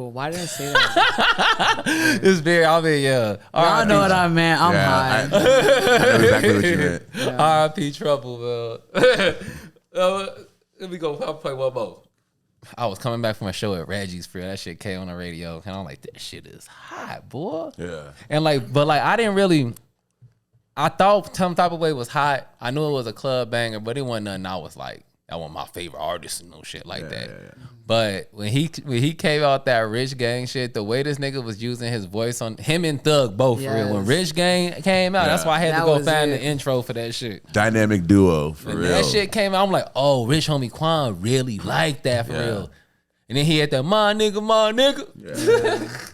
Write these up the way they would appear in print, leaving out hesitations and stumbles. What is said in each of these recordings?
terrible. Why did I say that? It's very, I mean, yeah. Y'all know what I meant. I'm high. I know exactly what you meant. R.I.P. Trouble, man. Let me go. I'll play one more. I was coming back from a show at Reggie's for that shit came on the radio, and I'm like, this shit is hot, boy. Yeah. And like, but like, I didn't really. I thought some type of way was hot. I knew it was a club banger, but it wasn't nothing. I was like, that was my favorite artist and no shit like that. Yeah. But when he came out that Rich Gang shit, the way this nigga was using his voice on him and Thug both for real. When Rich Gang came out, that's why I had to go find the intro for that shit. Dynamic duo for real. That shit came out. I'm like, oh, Rich Homie Quan really liked that for real. And then he had that my nigga.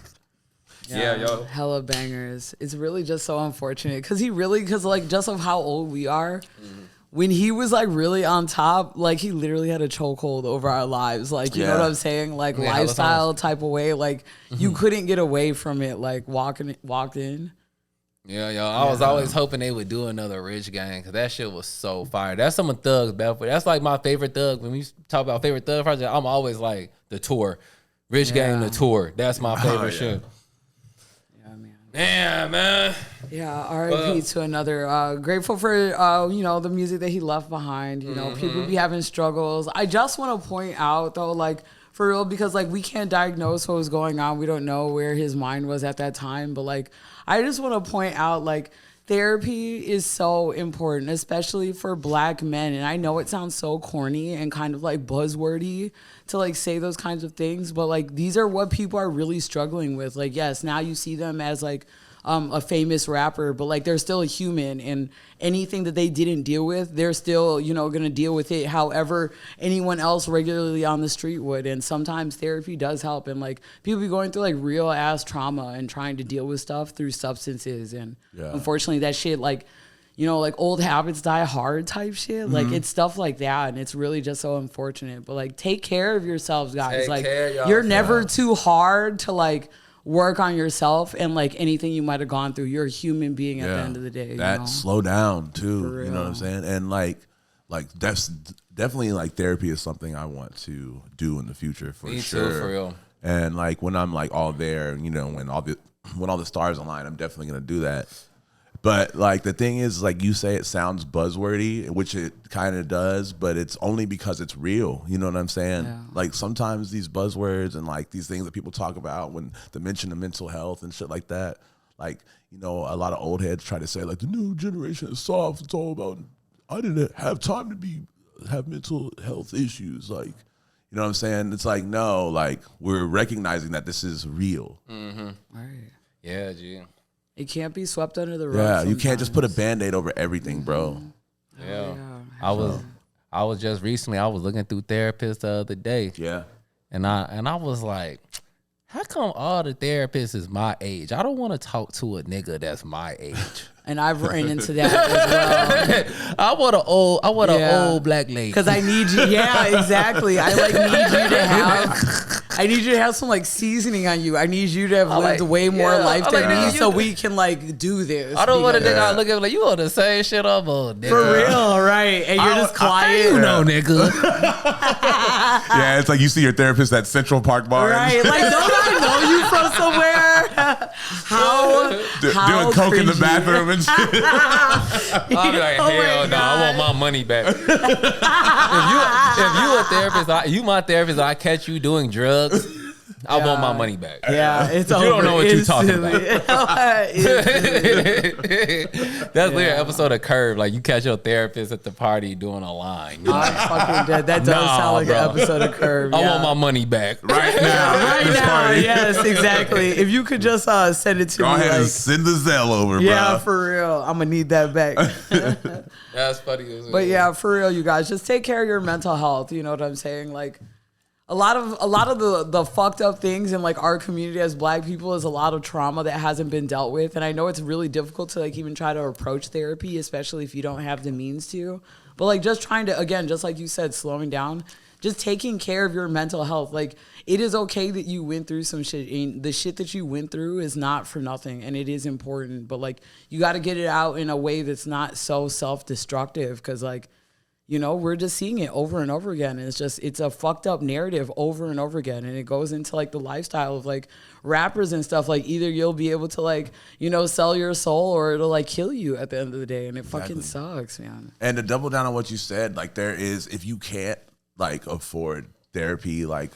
Yeah, yo. Hella bangers. It's really just so unfortunate because like just of how old we are. When he was like really on top, like he literally had a chokehold over our lives. Like, you know what I'm saying? Like lifestyle type of way. Like you couldn't get away from it. Like walked in. Yeah, yo. I was always hoping they would do another Rich Gang because that shit was so fire. That's some of Thug's best. That's like my favorite Thug. When we talk about favorite Thug project, I'm always like the tour. Rich Gang, the tour. That's my favorite shit. Yeah, man. Yeah, R.I.P. to another. Grateful for, you know, the music that he left behind. You know, people be having struggles. I just want to point out, though, like, for real, because, like, we can't diagnose what was going on. We don't know where his mind was at that time. But, like, I just want to point out, like, therapy is so important, especially for Black men. And I know it sounds so corny and kind of, like, buzzwordy to, like, say those kinds of things. But, like, these are what people are really struggling with. Like, yes, now you see them as, like, a famous rapper, but like they're still a human, and anything that they didn't deal with, they're still, you know, gonna deal with it however anyone else regularly on the street would. And sometimes therapy does help, and like people be going through like real ass trauma and trying to deal with stuff through substances, and unfortunately that shit, like, you know, like old habits die hard type shit. Like it's stuff like that, and it's really just so unfortunate. But like take care of yourselves, guys. Like you're never too hard to like work on yourself, and like anything you might have gone through, you're a human being at the end of the day. That, you know? slow down too. You know what I'm saying? And like that's definitely like therapy is something I want to do in the future for Me sure. too, for real. And like when I'm like all there, you know, when all the stars align, I'm definitely gonna do that. But like the thing is, like you say, it sounds buzzwordy, which it kind of does, but it's only because it's real. You know what I'm saying? Yeah. Like sometimes these buzzwords and like these things that people talk about when they mention the mental health and shit like that, like, you know, a lot of old heads try to say like the new generation is soft. It's all about, I didn't have time to have mental health issues. Like, you know what I'm saying? It's like, no, like we're recognizing that this is real. Right. Yeah, G. It can't be swept under the rug. Yeah, you can't just put a Band-Aid over everything, bro. Yeah. I was just recently, I was looking through therapists the other day. Yeah. And I was like, how come all the therapists is my age? I don't want to talk to a nigga that's my age. And I've ran into that as well. I want an old black lady. Because I need you. Yeah, exactly. I like need you to have some like seasoning on you. I need you to have lived way more life than me, so we can like do this. I don't want a nigga I look at like, you on the same shit I'm on, nigga. For real, right? And you're just quiet. You know, nigga. Yeah, it's like you see your therapist at Central Park Bar. Right. Like, don't I know you from somewhere? How doing coke in the bathroom and shit. I'll be like, hell no, I want my money back. if you a therapist, you my therapist, I catch you doing drugs, I want my money back. Yeah, it's over. You don't know what you're talking about. That's literally an episode of Curve. Like you catch your therapist at the party doing a line. I'm fucking dead. That does sound like an episode of Curve. I want my money back right now. Right now, yes, exactly. If you could just send it to me. Go ahead like, and send the Zelle over, bro. Yeah, for real. I'm gonna need that back. That's funny. But yeah, for real, you guys, just take care of your mental health. You know what I'm saying? Like, a lot of the fucked up things in like our community as Black people is a lot of trauma that hasn't been dealt with, and I know it's really difficult to like even try to approach therapy, especially if you don't have the means to. But like just trying to, again, just like you said, slowing down, just taking care of your mental health. Like it is okay that you went through some shit, and the shit that you went through is not for nothing, and it is important. But like you got to get it out in a way that's not so self-destructive, because like, you know, we're just seeing it over and over again. And it's a fucked up narrative over and over again. And it goes into like the lifestyle of like rappers and stuff. Like either you'll be able to like, you know, sell your soul or it'll like kill you at the end of the day. And it fucking sucks, man. And to double down on what you said, like there is, if you can't like afford therapy, like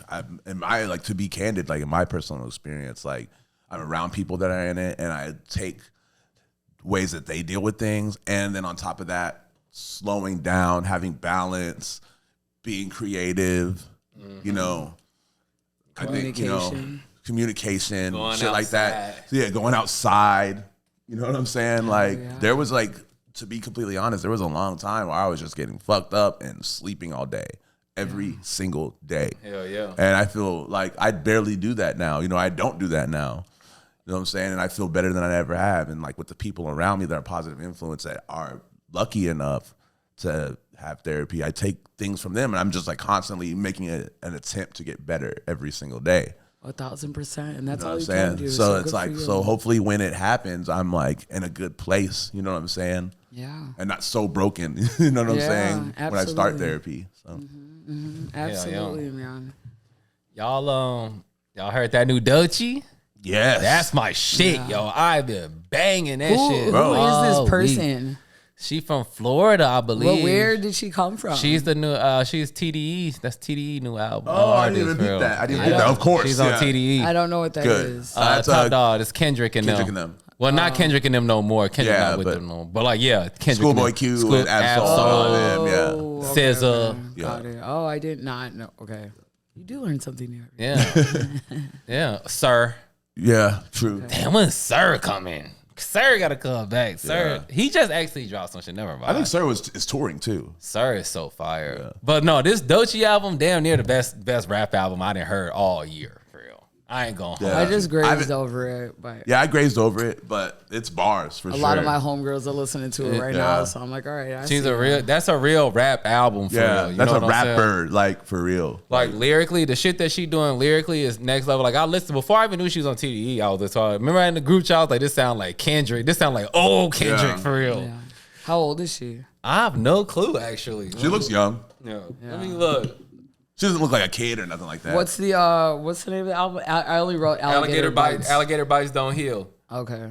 to be candid, like in my personal experience, like I'm around people that are in it and I take ways that they deal with things. And then on top of that, slowing down, having balance, being creative, you know, I think, you know, communication, going shit like that. Yeah, going outside. You know what I'm saying? Like there was like, to be completely honest, there was a long time where I was just getting fucked up and sleeping all day, every single day. Hell yeah. And I feel like I barely do that now. You know, I don't do that now. You know what I'm saying? And I feel better than I ever have. And like with the people around me that are positive influence that are lucky enough to have therapy, I take things from them and I'm just like constantly making an attempt to get better every single day. 1,000%. And that's all you saying? can do. So it's like, so hopefully when it happens, I'm like in a good place. You know what I'm saying? Yeah. And not so broken. You know what I'm saying? Absolutely. When I start therapy. So Absolutely, man. Y'all heard that new Doechii? yes, That's my shit, yo. I've been banging that shit. Who all is this week. person? She from Florida, I believe. Well, where did she come from? She's the new. She's TDE. That's TDE new album. Oh, I didn't even peep that. I didn't peep that. Of course, She's on TDE. I don't know what that Good. is. That's Top Dog. It's Kendrick and Kendrick them. and them. Well, not Kendrick and them no more. Kendrick Yeah, not with but them no more. But like, yeah, Kendrick. Schoolboy Q and Absol. Yeah. Oh, SZA. okay. Got it. Oh, I did not know. Okay. You do learn something new. Yeah. Yeah. Sir. Yeah, true. Damn, when Sir coming? Sir got to come back. Sir, he just actually dropped some shit. Never mind. I think Sir is touring too. Sir is so fire. But no, this Doechii album, damn near the best rap album I done heard all year. For real. I ain't going Yeah. I just grazed over it, but Yeah, I grazed over it, but it's bars for a sure. lot of my homegirls are listening to it right now, so I'm like, all right. That's a real rap album for Yeah, real. You that's know a what I'm saying? rapper, like for real. Like lyrically, the shit that she doing lyrically is next level. Like I listened before I even knew she was on TDE. I was just remember in the group chat, I was like, this sound like Kendrick. This sound like old Kendrick Yeah. for real. Yeah. How old is she? I have no clue actually. She looks young. Yeah. Let me look. She doesn't look like a kid or nothing like that. What's the name of the album? I only wrote Alligator Bites. Alligator bites don't heal. Okay,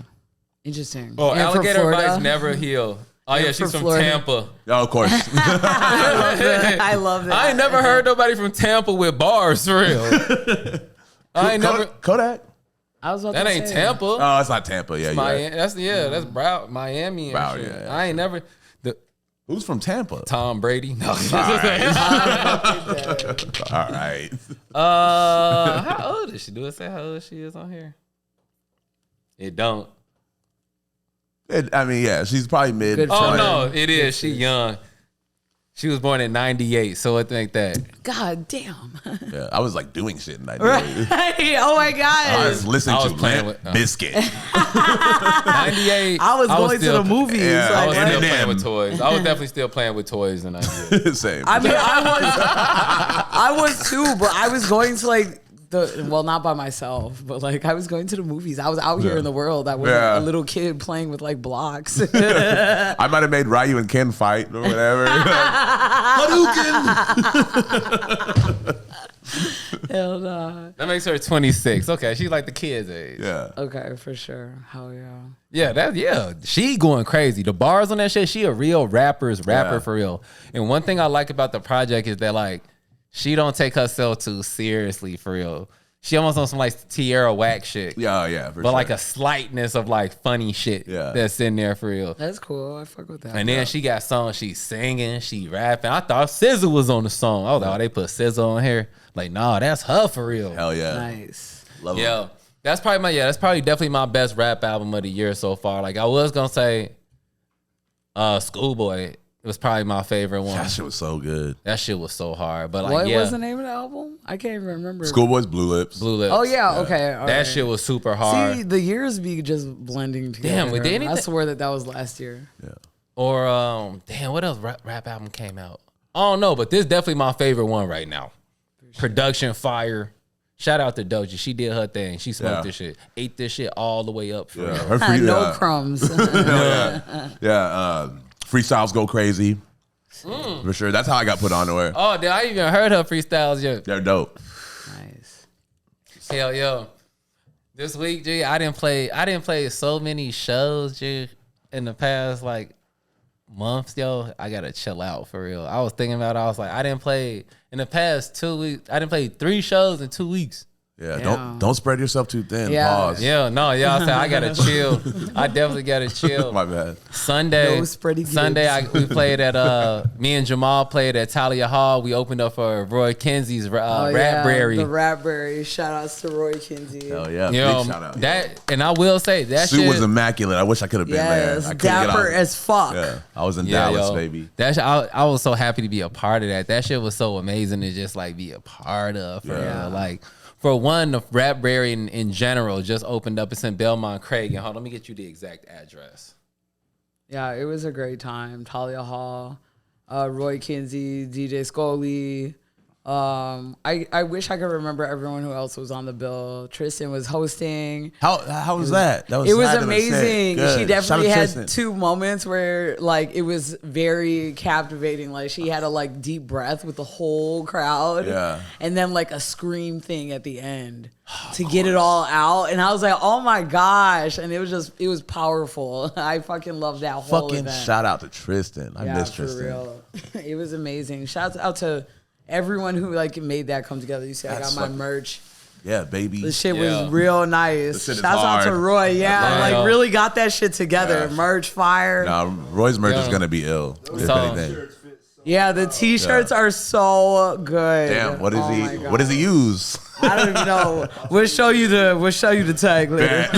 interesting. Oh, And from alligator Florida? bites never heal. Oh yeah, she's from Florida. Tampa. Oh, of course. I love that. I ain't never heard nobody from Tampa with bars for real. I ain't never. Kodak. I was about That to ain't say. Tampa. Oh, it's not Tampa. Yeah, you're Miami. right. That's Miami. And Broward, shit. yeah. I ain't never. Who's from Tampa? Tom Brady. No. All right. How old is she? Do it say how old she is on here? It don't. I mean, yeah, she's probably mid. Good Oh for no, it is. She young. She was born in '98, so I think that. God damn. Yeah, I was like doing shit in that Right. day. Oh my I God. was listening I was to playing Limp with- Biscuit. '98. I was going to the movies. Yeah, I like, was still Eminem. playing with toys. I was definitely still playing with toys in '98. Same. I mean, I was too, but I was going to like not by myself, but like I was going to the movies. I was out here in the world. I was Yeah. a little kid playing with like blocks. I might have made Ryu and Ken fight or whatever. Hadouken! Hell nah. That makes her 26. Okay, she's like the kids' age. Yeah. Okay, for sure. Hell yeah. Yeah, she going crazy. The bars on that shit, she a real rapper Yeah. for real. And one thing I like about the project is that like she don't take herself too seriously for real. She almost on some like Tierra Whack shit. Yeah, yeah, for But sure. like a slightness of like funny shit that's in there for real. That's cool. I fuck with that. And then she got songs, she's singing, she rapping. I thought SZA was on the song. I was like, oh, they put SZA on here. Like, nah, that's her for real. Hell yeah. Nice. Love it. Yeah. That's probably definitely my best rap album of the year so far. Like I was gonna say Schoolboy. It was probably my favorite one. That shit was so good. That shit was so hard. But like, What yeah, was the name of the album? I can't even remember. Schoolboy's Blue Lips. Blue Lips. Oh yeah. Okay. all That right. shit was super hard. See, the years be just blending together. Damn, we did I anything- swear that was last year. Yeah. Or damn, what else rap album came out? I don't know, but this is definitely my favorite one right now. Production fire. Shout out to Doechii. She did her thing. She smoked Yeah. this shit. Ate this shit all the way up. For Yeah. real. Her free, No crumbs. yeah. Freestyles go crazy. For sure. That's how I got put on to her. Oh, dude, I even heard her freestyles. Yo, They're dope. Nice. hell, yo. This week, G, I didn't play so many shows, G, in the past like months, yo. I gotta chill out for real. I was thinking about it. I was like, I didn't play in the past 2 weeks. I didn't play 3 shows in 2 weeks. Yeah, don't spread yourself too thin. Yeah. Pause. Yeah, no, y'all said I gotta chill. I definitely gotta chill. My bad. Sunday, No spready gigs. we played at me and Jamal played at Talia Hall. We opened up for Roy Kinsey's Rapbrary. The Rapbrary. Shout outs to Roy Kinsey. Hell yeah. Yo, Big shout out. that, and I will say that Suit shit was immaculate. I wish I could have been there. Yes, I couldn't get dapper out. as fuck. Yeah, I was in Yeah, Dallas, yo. baby. That shit, I was so happy to be a part of that. That shit was so amazing to just like be a part of. For real. Like, for one, the Rapbrary in general just opened up. It's in Belmont Craig. And hold on, let me get you the exact address. Yeah, it was a great time. Talia Hall, Roy Kinsey, DJ Scully. I wish I could remember everyone who else was on the bill. Tristan was hosting. How was that? That It was sad to say. amazing. Good. She definitely Shout out had Tristan. 2 moments where like it was very captivating. Like she had a like deep breath with the whole crowd. Yeah. And then like a scream thing at the end to get it all out. And I was like, oh my gosh. And it was powerful. I fucking love that whole Fucking event. shout out to Tristan. I miss for Tristan. real. It was amazing. Shout out to everyone who like made that come together. You see, I That's got my fucking- merch. Yeah, baby. The shit Yeah. was real nice. The shit is Shouts out to hard. Roy. Yeah, That's like hard. really got that shit together. Yeah. Merch fire. Nah, Roy's merch is Yeah. gonna be ill. If So- anything. Yeah, the t-shirts are so good. Damn, what is Oh he? my God. What does he use? I don't even know. We'll show you the tag later.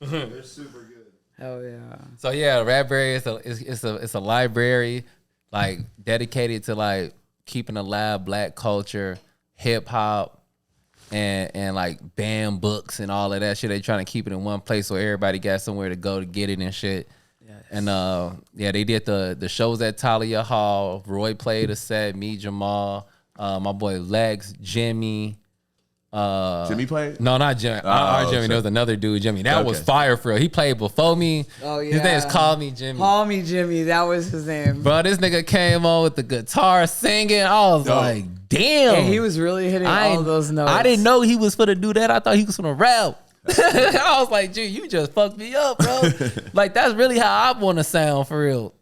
They're super good. Hell yeah. So yeah, Rapbrary it's a library like dedicated to like keeping alive Black culture, hip hop, and like banned books and all of that shit. They trying to keep it in one place so everybody got somewhere to go to get it and shit. And yeah, they did the shows at Talia Hall. Roy played a set. Me, Jamal, my boy Lex, Jimmy. Jimmy played? No, not Jimmy. Our Jimmy. shit. There was another dude, Jimmy. That was Okay. fire for real. He played before me. Oh, His name is yeah. Call Me Jimmy. Call Me Jimmy. That was his name. Bro, this nigga came on with the guitar singing. I was Yo. like, damn. And he was really hitting all those notes. I didn't know he was finna do that. I thought he was finna rap. I was like, gee, you just fucked me up, bro. Like, that's really how I want to sound for real.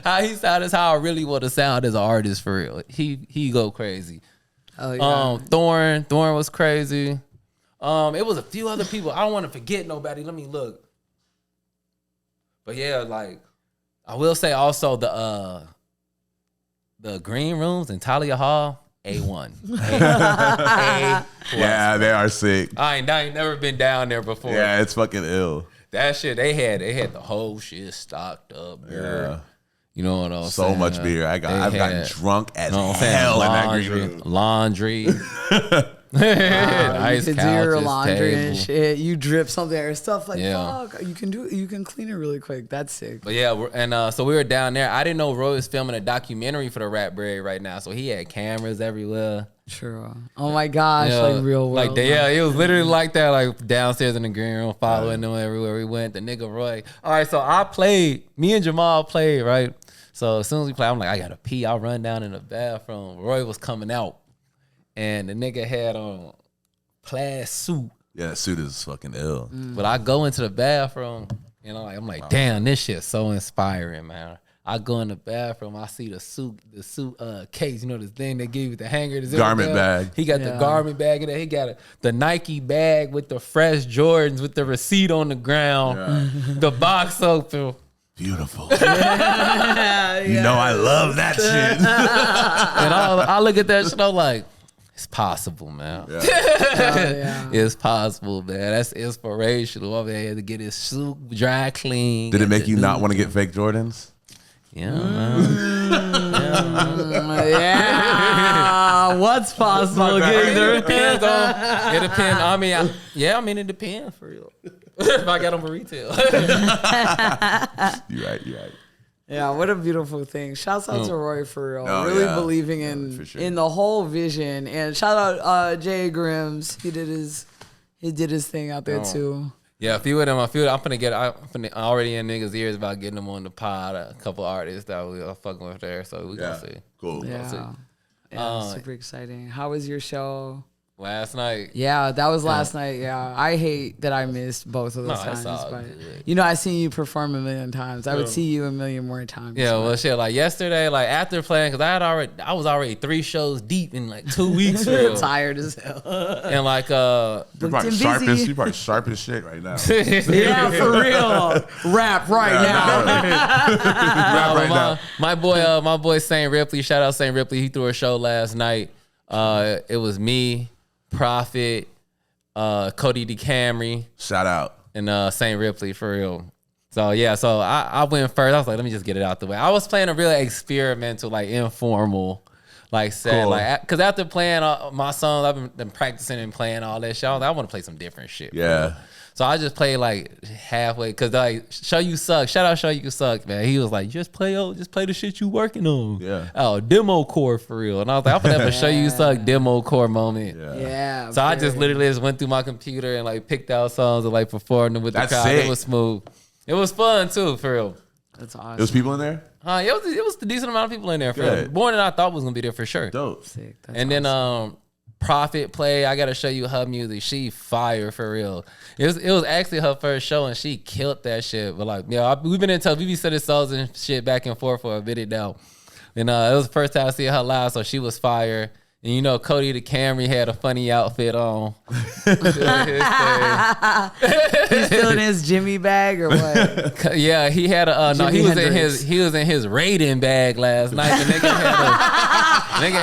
How he sound is how I really want to sound as an artist for real. He go crazy. Oh, yeah. Thorn was crazy. It was a few other people. I don't want to forget nobody. Let me look. But yeah, like I will say also the green rooms in Talia Hall, A1. A+. Yeah, they are sick. I ain't never been down there before. Yeah, it's fucking ill. That shit they had the whole shit stocked up. Beer. Yeah. You know what I'm So saying? much beer. I've gotten drunk as You know what I'm saying? hell in that green room. Laundry. You Nice could do your couches, laundry and table. shit. You drip something or stuff like Yeah. fuck. You can clean it really quick. That's sick. But yeah, so we were down there. I didn't know Roy was filming a documentary for the Rapbrary right now, so he had cameras everywhere. True. Oh my gosh, Yeah, like real world. Like yeah, it was literally like that, like downstairs in the green room, following them everywhere we went. The nigga Roy. All right, so me and Jamal played, right? So as soon as we played, I'm like, I gotta pee. I'll run down in the bathroom. Roy was coming out, and the nigga had on plaid suit. Yeah, that suit is fucking ill. But I go into the bathroom, and I'm like, damn, this shit's so inspiring, man. I go in the bathroom, I see the suit case, you know, this thing they give you the hanger. Garment bag. He got the garment bag in there. He got the Nike bag with the fresh Jordans with the receipt on the ground, the box open. Beautiful. You know I love that shit. And I look at that shit, I'm like, it's possible, man. Yeah. It's possible, man. That's inspirational. My man had to get his suit dry clean. Did it make Get you the not new- want to get fake Jordans? Yeah, man. Yeah. What's possible? It depends on. It depends. I mean, it depends for real. If I got them for retail. You're right. Yeah, what a beautiful thing. Shouts out to Roy for real. Oh, really yeah. believing For sure. in the whole vision. And shout out Jay Grimms. He did his thing out there too. Yeah, a few of them. I'm already in niggas' ears about getting them on the pod. A couple artists that we are fucking with there, so we gonna see. Cool. Yeah, super exciting. How was your show? Last night. Yeah, that was last night. Yeah, I hate that I missed both of those times. But you know, I seen you perform a million times. I would see you a million more times. Yeah, well, shit. Like yesterday, like after playing, because I was already 3 shows deep in like 2 weeks. Tired as hell. And like you're probably sharp as shit right now. Yeah, for real. Rap right now. My boy Saint Ripley. Shout out Saint Ripley. He threw a show last night. It was me, Prophet, Cody DeCamry. Shout out. And Saint Ripley, for real. So yeah, so I went first. I was like, let me just get it out the way. I was playing a real experimental, like informal, like set, like because after playing my songs, I've been practicing and playing all that shit. I was like, I want to play some different shit. Yeah. Bro. So I just played like halfway because like Show You Suck. Shout out Show You Suck, man. He was like, just play the shit you working on. Yeah. Oh, demo core for real. And I was like, I'm gonna have a Show You Suck demo core moment. Yeah. So I just literally just went through my computer and like picked out songs and like performed them with the crowd. Sick. It was smooth. It was fun too, for real. That's awesome. There was people in there? It was a decent amount of people in there. For real. More than I thought was gonna be there for sure. Dope. Sick. And then Prophet play. I gotta show you her music. She fire for real. It was actually her first show and she killed that shit. But like, yeah, we've been in touch. We be sending songs and shit back and forth for a minute now. And it was the first time I see her live, so she was fire. And you know, Cody DeCamry had a funny outfit on. He's still in his Jimmy bag or what? Yeah, he had a no. He was in his Raiden bag last night. The nigga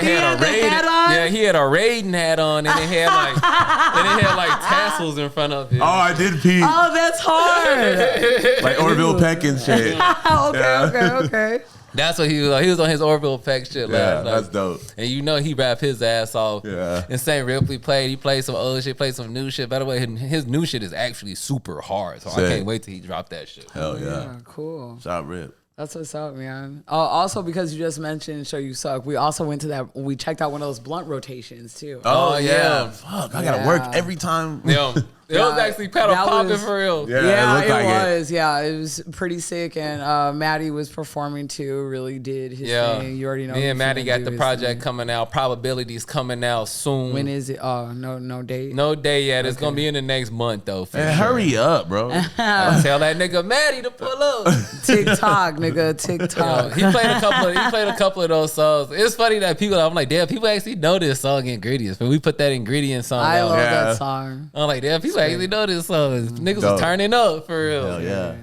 had a Raiden. Yeah, he had a Raiden hat on, and it had like tassels in front of it. Oh, I did pee. Oh, that's hard. Like Orville Peck and shit. Okay. That's what he was on. He was on his Orville Peck shit last night. That's dope. And you know he rapped his ass off. Yeah. And Saint Ripley played. He played some old shit, played some new shit. By the way, his new shit is actually super hard. So I can't wait till he drop that shit. Hell yeah. Cool. Shout out Rip. That's what's up, man. Also, because you just mentioned Show You Suck, we also went to that. We checked out one of those blunt rotations too. Oh yeah. Fuck, I gotta work every time. Yeah. It was actually pedal popping for real. Yeah, it was. Yeah, it was pretty sick. And Maddie was performing too. Really did his thing. You already know. Me and Maddie got the project coming out. Probabilities coming out soon. When is it? Oh, no date. No day yet. It's gonna be in the next month though. Hurry up, bro. Tell that nigga Maddie to pull up. TikTok, nigga. TikTok. He played a couple of those songs. It's funny that I'm like, damn, people actually know this song Ingredients. But we put that Ingredient song I out. love that song. I'm like, damn, people actually know this song. Niggas was turning up for real. Hell yeah.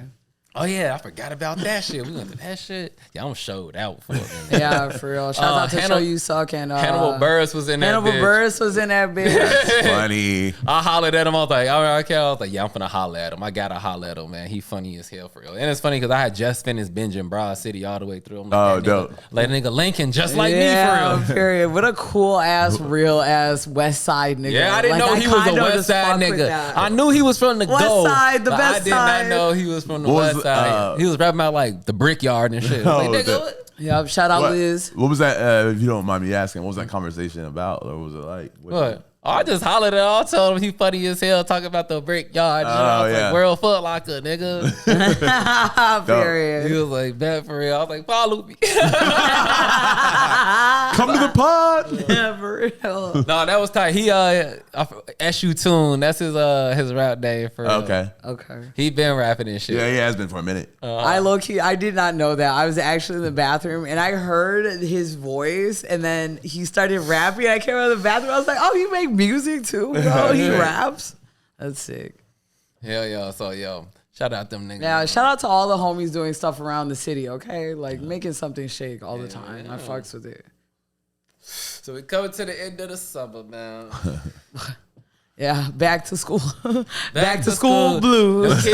Oh yeah, I forgot about that shit. We went to that shit. Yeah, I'm showed out for it. Yeah, for real. Shout out to Show You Suck and Hannibal Buress was in that bitch. Hannibal Buress was in that bitch. That's funny. I hollered at him. I was like, all right, okay. I was like, yeah, I'm finna holler at him. I gotta holler at him, man. He funny as hell for real. And it's funny because I had just finished binging Broad City all the way through. I'm like, dope. Like nigga Lincoln, just like me for real. Period. What a cool ass, real ass West Side nigga. Yeah, I didn't know he was a West Side nigga. I knew he was from the West Side, the best side. I did not know he was from the West Side. He was rapping about like the Brickyard and shit. Like, nigga, Yep, shout out Liz. What was that, if you don't mind me asking, what was that conversation about? Or was it like? What? Oh, I just hollered at him. I told him he funny as hell talking about the Brickyard. I was like, World Foot Locker, nigga. Period. He was like, bet for real. I was like, follow me. Come to the pod. Yeah, for real. No, that was tight. He SU Tune. That's his rap name for real. Okay. He been rapping and shit. Yeah, he has been for a minute. I did not know that. I was actually in the bathroom and I heard his voice and then he started rapping. I came out of the bathroom. I was like, oh, he make music too? Oh, he raps? That's sick. Hell yeah. So, yo, shout out them niggas. Yeah, shout out to all the homies doing stuff around the city, okay? Like making something shake all the time. I fucks with it. So we coming to the end of the summer, man. Yeah, back to school. back to school blues. The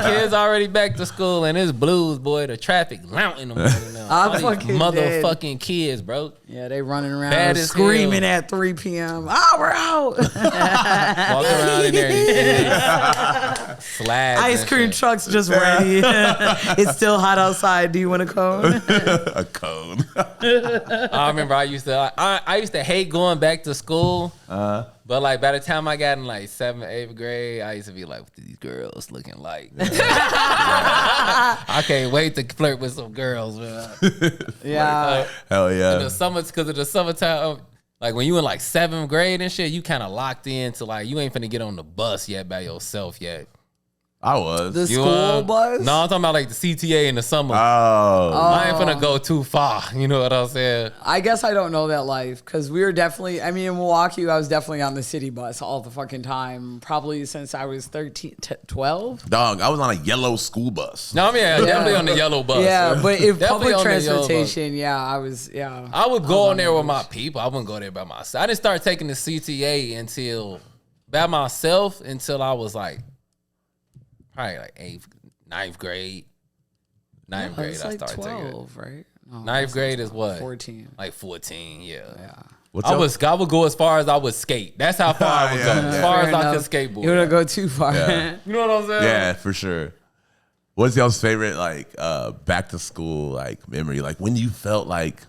kids already back to school and it's blues, boy. The traffic mounting them right now. I'm fucking motherfucking dead. Kids, bro. Yeah, they running around screaming at 3 p.m. Oh, we're out. Walking around in there. slabs. Ice and cream shit. truck's just ready. It's still hot outside. Do you want a cone? A cone. I remember I used to hate going back to school. But like by the time I got in like 7th, 8th grade, I used to be like, what these girls looking like? I can't wait to flirt with some girls, man. Yeah. Hell In yeah. the summer, because of the summertime, like when you in like 7th grade and shit, you kind of locked into like you ain't finna get on the bus yet by yourself yet. I was. The You school bus? No, I'm talking about like the CTA in the summer. Oh. I ain't finna go too far. You know what I'm saying? I guess I don't know that life because we were definitely, I mean, in Milwaukee, I was definitely on the city bus all the fucking time, probably since I was 12. Dog, I was on a yellow school bus. No, I mean, definitely on the yellow bus. Yeah, but if Definitely public on the yellow bus. transportation, yeah, I was, yeah. I would go on there with my people. I wouldn't go there by myself. I didn't start taking the CTA until by myself until I was like probably like 9th grade. 9th grade, It's I like started taking it. 12, right? No, 9th grade is what? 14. Like 14, yeah. What's I up? would go as far as I would skate. That's how far I would go. Yeah, As yeah. far Fair as I enough. could skateboard. You wouldn't go too far. Yeah. You know what I'm saying? Yeah, for sure. What's y'all's favorite like back to school like memory? Like when you felt like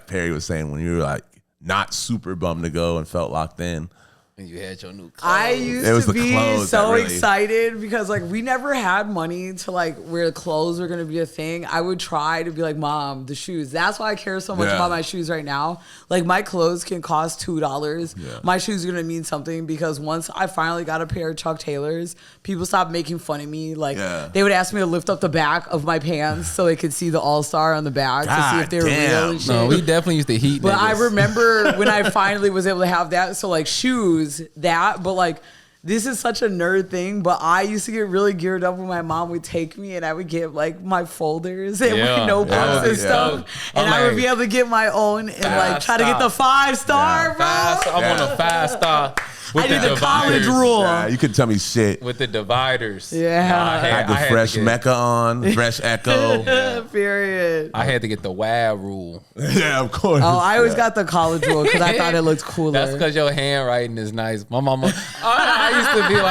Perry was saying, when you were like not super bummed to go and felt locked in. And you had your new clothes. I It used was to the be clothes so that really- excited because like we never had money to like where clothes were gonna be a thing. I would try to be like, Mom, the shoes. That's why I care so much Yeah. about my shoes right now. Like my clothes can cost $2. Yeah. My shoes are gonna mean something because once I finally got a pair of Chuck Taylors, people stopped making fun of me. Like Yeah. they would ask me to lift up the back of my pants so they could see the All-Star on the back to see God if they were damn. real and shit. No, we definitely used to heat But I niggas. remember when I finally was able to have that. So like shoes, that, but like this is such a nerd thing. But I used to get really geared up when my mom would take me and I would get like my folders and Yeah. my notebooks Yeah. and stuff. And I'm I would like, be able to get my own and like try to get the 5-star, bro. I'm on a 5-star with I did the dividers. college rule. Yeah, you couldn't tell me shit. With the dividers. Yeah. No, I had the I fresh to get, Mecca on, fresh Echo. Period. I had to get the WAD rule. Yeah, of course. Oh, I always got the college rule because I thought it looked cooler. That's because your handwriting is nice. My mama, I used to be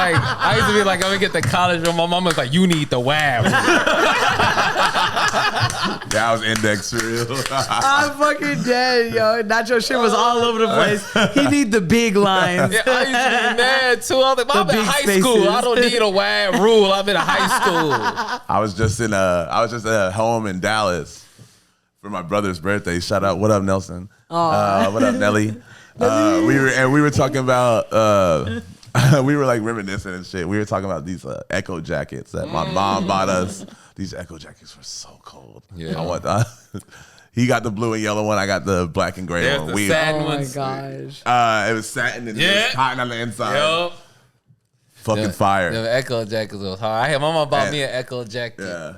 like, I'm gonna get the college rule. My mama's like, you need the WAD rule. That was index for real. I'm fucking dead, yo. Nacho shit was all over the place. He need the big lines. Yeah, I used to be mad too. I was like, I'm in big high school. spaces. I don't need a WAD rule. I'm in a high school. I was just at home in Dallas for my brother's birthday. Shout out, what up, Nelson? What up, Nelly? We were talking about we were like reminiscing and shit. We were talking about these Echo jackets that my mom bought us. These Echo jackets were so cold. Yeah. I want he got the blue and yellow one. I got the black and gray There's one. the satin Oh my ones. gosh. It was satin and it Yeah. was cotton on the inside. Yup. Fucking fire. The Echo jackets was hard. My mama bought And- me an Echo jacket. Yeah.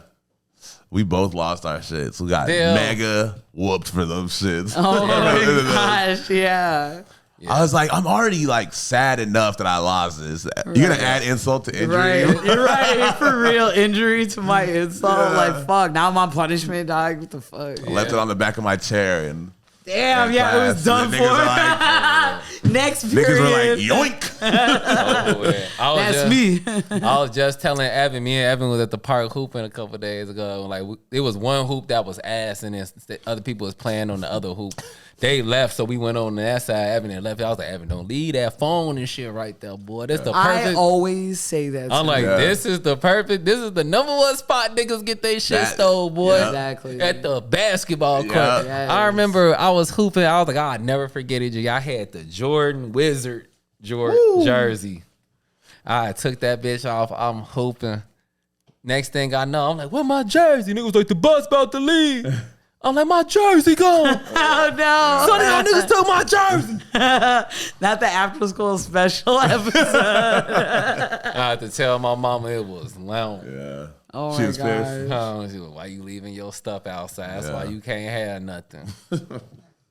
We both lost our shits. We got Damn. mega whooped for those shits. Oh my gosh, yeah. I was like, I'm already like sad enough that I lost this. You're gonna add insult to injury. Right, you're right. For real, injury to my insult. Yeah. Like, fuck. Now I'm on punishment, dog. What the fuck? I left it on the back of my chair, and Damn, yeah, it was class, done and the niggas for. Next period. niggas were like, yoink. Oh, yeah. That's me. I was just telling Evan. Me and Evan was at the park hooping a couple days ago. Like it was one hoop that was ass, and then other people was playing on the other hoop. They left, so we went on that side. Evan had left. I was like, Evan, don't leave that phone and shit right there, boy. That's the I perfect. always say that. I'm to like, me. Yeah. this is the number one spot niggas get they shit That- stole, boy. yeah. Exactly. At the basketball court. Yeah. Yes. I remember I was hooping. I was like, I'll never forget it. I had the Jordan Wizard jersey. I took that bitch off. I'm hooping. Next thing I know, I'm like, where my jersey? Niggas like, the bus about to leave. I'm like, my jersey gone. Oh no! Son of y'all niggas took my jersey. Not the after school special episode. I had to tell my mama it was long. Yeah. Oh She my was pissed. god! She was, why you leaving your stuff outside? That's why Yeah. you can't have nothing.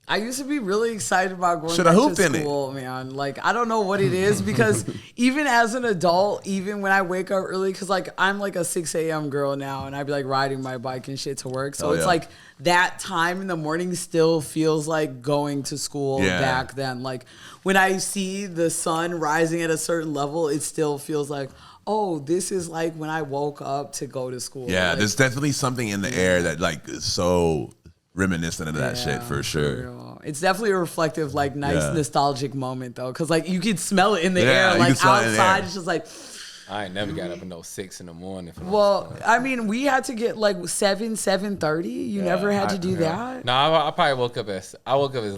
I used to be really excited about going Shoulda back hooped to in it. school, man. Like, I don't know what it is because even as an adult, even when I wake up early, because like I'm like a 6 a.m. girl now, and I'd be like riding my bike and shit to work. So it's like that time in the morning still feels like going to school back then. Like when I see the sun rising at a certain level, it still feels like, oh, this is like when I woke up to go to school. Yeah, like, there's definitely something in the air that like is so reminiscent of that shit for sure. Real. It's definitely a reflective, like nice nostalgic moment though, because like you can smell it in the air. Like outside, it's just like. I ain't never got up until 6 in the morning. Well, I mean, we had to get like 7:30. You never had to do that. No, I probably woke up as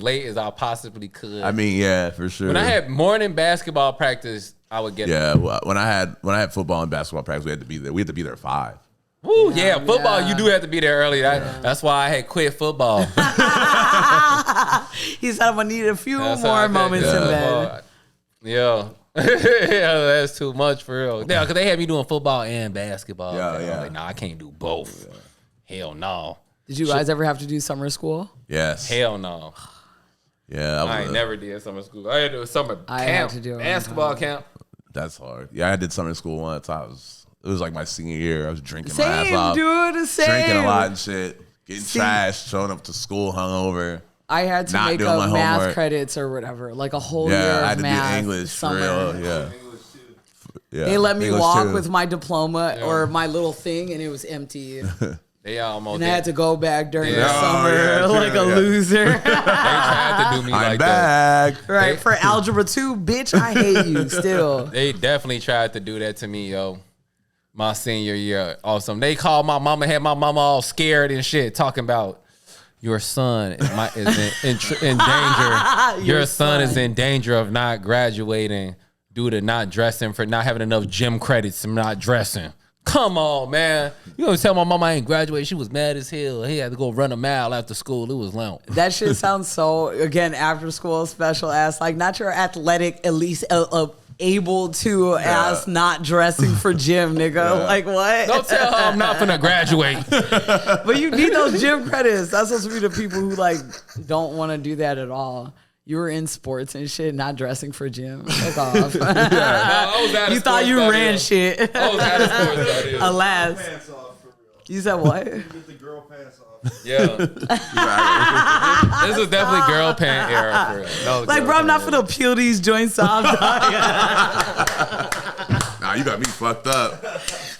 late as I possibly could. I mean, yeah, for sure. When I had morning basketball practice, I would get yeah. Well, when I had football and basketball practice, we had to be there. We had to be there at 5. Woo, yeah, football, you do have to be there early. That's why I had quit football. He said I'm gonna need a few more moments in bed. Yeah. Yeah, that's too much for real. Yeah, because they had me doing football and basketball. Yeah, I was yeah. like, nah, I can't do both. Hell no. Did you guys ever have to do summer school? Yes. Hell no. Yeah. I ain't never did summer school. I had to do summer camp. had to do it basketball camp. That's hard. Yeah, I did summer school once. It was like my senior year. I was drinking my ass Same, off. dude. Same. Drinking a lot and shit. Getting trashed. Showing up to school hungover. I had to Not make doing up my math homework. credits or whatever, like a whole year Yeah, I had of to math. do English for summer. real. Yeah. They let me English walk too. with my diploma or my little thing, and it was empty. They almost And I had to go back during the Yeah. summer yeah, like true, a yeah. loser. They tried to do me I'm like that. back. Right, for Algebra 2, bitch, I hate you still. They definitely tried to do that to me, yo. My senior year, awesome. They called my mama, had my mama all scared and shit, talking about your son is in danger. Your son is in danger of not graduating due to not dressing, for not having enough gym credits and not dressing. Come on, man. You gonna tell my mama I ain't graduated? She was mad as hell. He had to go run a mile after school. It was long. That shit sounds so, again, after school special ass. Like, not your athletic, at least able to ass not dressing for gym, nigga. Like, what? Don't tell her I'm not finna graduate. But you need those gym credits. That's supposed to be the people who, like, don't want to do that at all. You were in sports and shit, not dressing for gym. Fuck off. I was out of You thought sports you that ran year. shit. I was out of sports that year. Alas. Pants off for real. You said what? Get the girl pants off. Yeah. This was definitely girl pant era for real. That was Like, girl bro, I'm not pant finna peel these joints off. dog. Nah, you got me fucked up.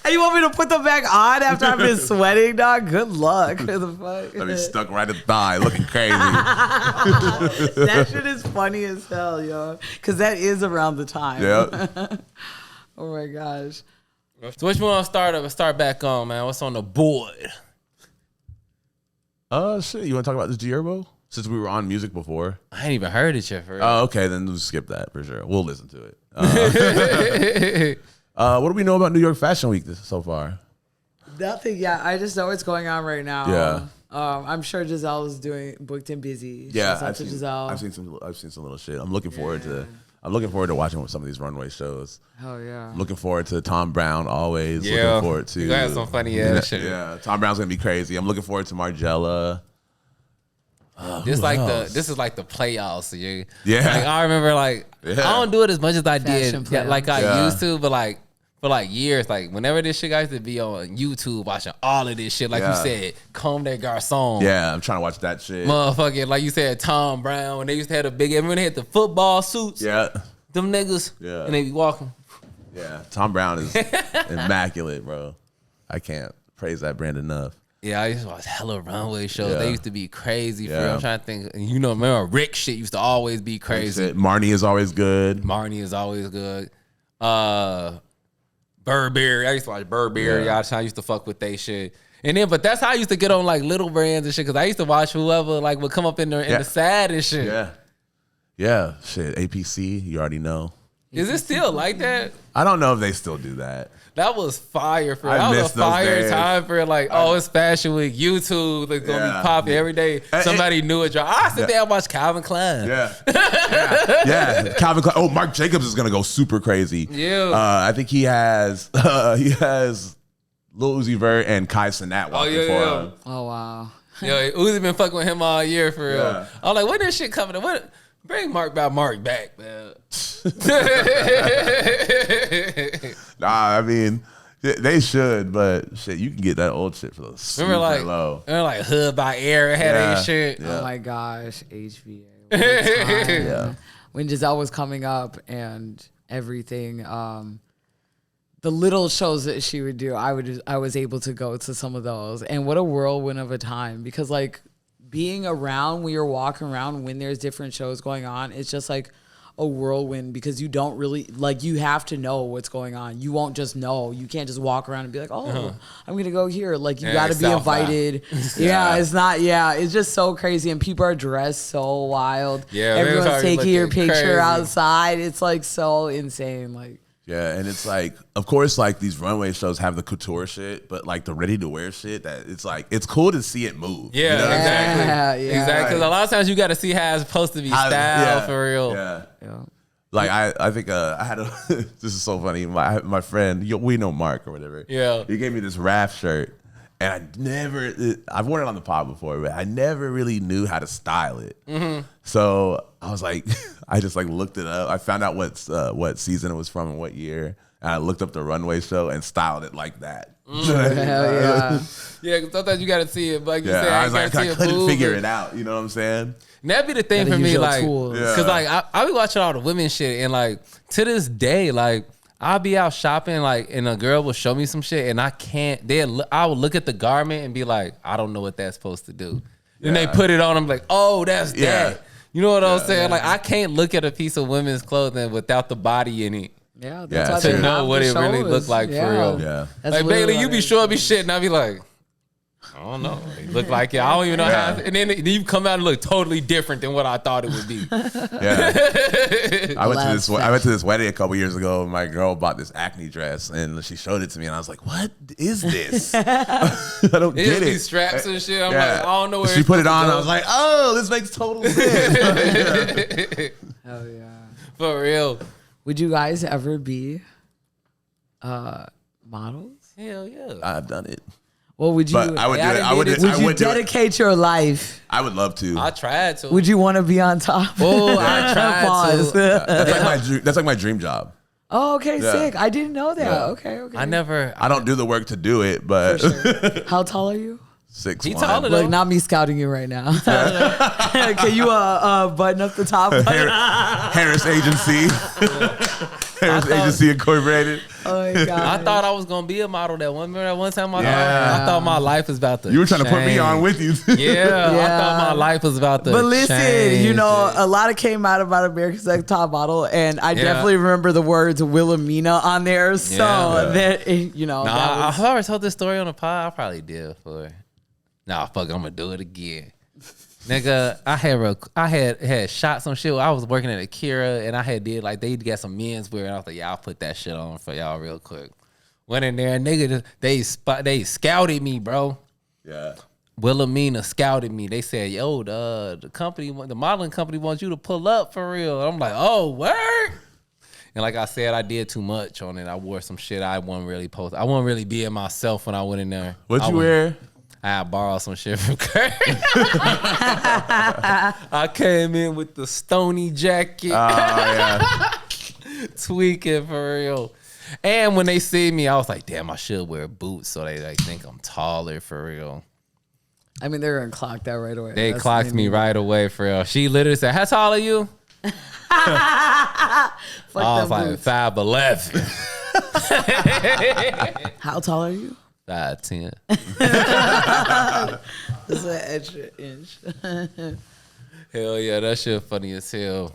And you want me to put them back on after I've been sweating, dog? Good luck. The fuck? Got me stuck right at the thigh, looking crazy. That shit is funny as hell, yo. Because that is around the time. Yeah. Oh my gosh. So which one start back on, man? What's on the board? Shit. You want to talk about this Gierbo? Since we were on music before. I ain't even heard it yet for real. Oh, okay. Then we'll skip that for sure. We'll listen to it. What do we know about New York Fashion Week so far? Nothing. Yeah, I just know what's going on right now. Yeah. I'm sure Giselle is booked and busy. Yeah, Shout out to Giselle. I've seen some little shit. I'm looking forward to watching some of these runway shows. Hell yeah. I'm looking forward to Tom Brown always. Yeah. Looking forward to. You gonna have some funny ass shit. Yeah, Tom Brown's gonna be crazy. I'm looking forward to Margiela. This Who else? is like the playoffs. Yeah. Yeah. Like I remember I don't do it as much as I Fashion did like I Yeah. used to, but like for like years, like whenever this shit, I used to be on YouTube watching all of this shit. Like you Yeah. said, Comme des Garçons. Yeah, I'm trying to watch that shit. Motherfucking, like you said, Tom Brown. When they used to have the big, everyone had the football suits. Yeah, Them niggas. Yeah. And they be walking. yeah. Tom Brown is immaculate, bro. I can't praise that brand enough. Yeah, I used to watch hella runway shows. Yeah. They used to be crazy. For Yeah. real. I'm trying to think. You know, remember Rick shit used to always be crazy. Marnie is always good. Marnie is always good. Burberry. I used to watch Burberry Yeah. all the time. I used to fuck with they shit. And then, but that's how I used to get on like little brands and shit. Cause I used to watch whoever like would come up in Yeah. the sad and shit. Yeah, yeah. Shit, APC. You already know. Is it still like that? I don't know if they still do that. That was fire for I that was miss a those fire days. time for like, oh, it's Fashion Week. YouTube is gonna Yeah. be popping every day. Somebody new it drop. I sit there and watch Calvin Klein. Yeah, yeah. Calvin Klein. Oh, Marc Jacobs is gonna go super crazy. Yeah. I think he has Lil Uzi Vert and Kai Cenat walking for him. Oh, wow. Yo, Uzi been fucking with him all year for real. Yeah. I'm like, when this shit coming up? What? Bring Mark back, man. Nah, I mean, they should, but shit, you can get that old shit for the super low. Remember like Hood by Air had that shit. Oh my gosh, HVA. What a time. When Giselle was coming up and everything, the little shows that she would do, I was able to go to some of those, and what a whirlwind of a time, because like being around when you're walking around when there's different shows going on, it's just like a whirlwind, because you don't really, like, you have to know what's going on. You won't just know. You can't just walk around and be like, oh, I'm going to go here. Like, you got to be invited. It's not, it's just so crazy. And people are dressed so wild. Yeah, everyone's taking your picture crazy outside. It's like so insane. Like, yeah, and it's like, of course, like these runway shows have the couture shit, but like the ready to wear shit, that it's like, it's cool to see it move. Yeah, you know exactly. Exactly. Because a lot of times you got to see how it's supposed to be styled for real. Yeah. Like I think I had a this is so funny. My friend, we know Mark or whatever. Yeah. He gave me this Raph shirt, and I've worn it on the pod before, but I never really knew how to style it. Mm-hmm. So I was like, I just like looked it up. I found out what season it was from and what year, and I looked up the runway show and styled it like that. hell yeah. Yeah, because sometimes you got to see it. But like you said, I was like, I couldn't figure it. it out. You know what I'm saying? And that'd be the thing Gotta for use me, your like, tools. because like I be watching all the women shit, and like to this day, like I'll be out shopping, like, and a girl will show me some shit, and I can't. I will look at the garment and be like, I don't know what that's supposed to do. And they put it on, I'm like, oh, that's that. You know what I'm saying? Like, I can't look at a piece of women's clothing without the body in it. Yeah, Yeah, that's why to they know have what the it really shows. look like for real. Yeah. That's Like, literally Bailey, what you be it showing me is. shit, and I be like, I don't know. It look like it. I don't even know how. And then you come out and look totally different than what I thought it would be. Yeah. I went to this wedding a couple years ago. My girl bought this acne dress, and she showed it to me, and I was like, "What is this? I don't It get just be it." straps and shit. I'm Yeah. like, I don't know where She it's put it supposed on. to I was like, "Oh, this makes total sense." Hell yeah. for real. Would you guys ever be models? Hell yeah. I've done it, Well, would you? but I would do it. I would. would I you would do it. dedicate your life? I would love to. I tried to. Would you want to be on top? Oh, I tried Pause. to. That's like my dream. That's like my dream job. Oh, okay, Yeah. sick. I didn't know that. Yeah. Okay. I never. I don't do the work to do it, but How tall are you? 6'1". He taller though. Look, not me scouting you right now. Can you button up the top? Harris Agency. Harris Agency Incorporated. Oh my god. I thought I was gonna be a model. Remember that one time Yeah. I thought my life was about to. You were trying to put me change. on with you. Yeah, I Yeah. thought my life was about to. But listen, change. you know, a lot of came out about America's Next Top Model, and I definitely remember the words Wilhelmina on there. So Yeah. that, you know, Nah, that was, I've already told this story on the pod. I probably did before. Nah, fuck, I'm gonna do it again. Nigga, I had shot some shit. I was working at Akira, and I had did like they got some men's wear, and I was like, yeah, I'll put that shit on for y'all real quick. Went in there, and nigga, they scouted me, bro. Yeah. Wilhelmina scouted me. They said, yo, the modeling company wants you to pull up for real. I'm like, oh, word. And like I said, I did too much on it. I wore some shit I wasn't really post. I wasn't really being myself when I went in there. What'd you wear? I borrowed some shit from Kurt. I came in with the Stony jacket. Oh, yeah. Tweaking for real. And when they see me, I was like, damn, I should wear boots so they like think I'm taller for real. I mean, they're gonna clock that right away. They That's clocked me right away for real. She literally said, how tall are you? Fuck I was them like boots. 5'11". How tall are you? 5'10". Just an extra inch. Hell yeah, that shit funny as hell.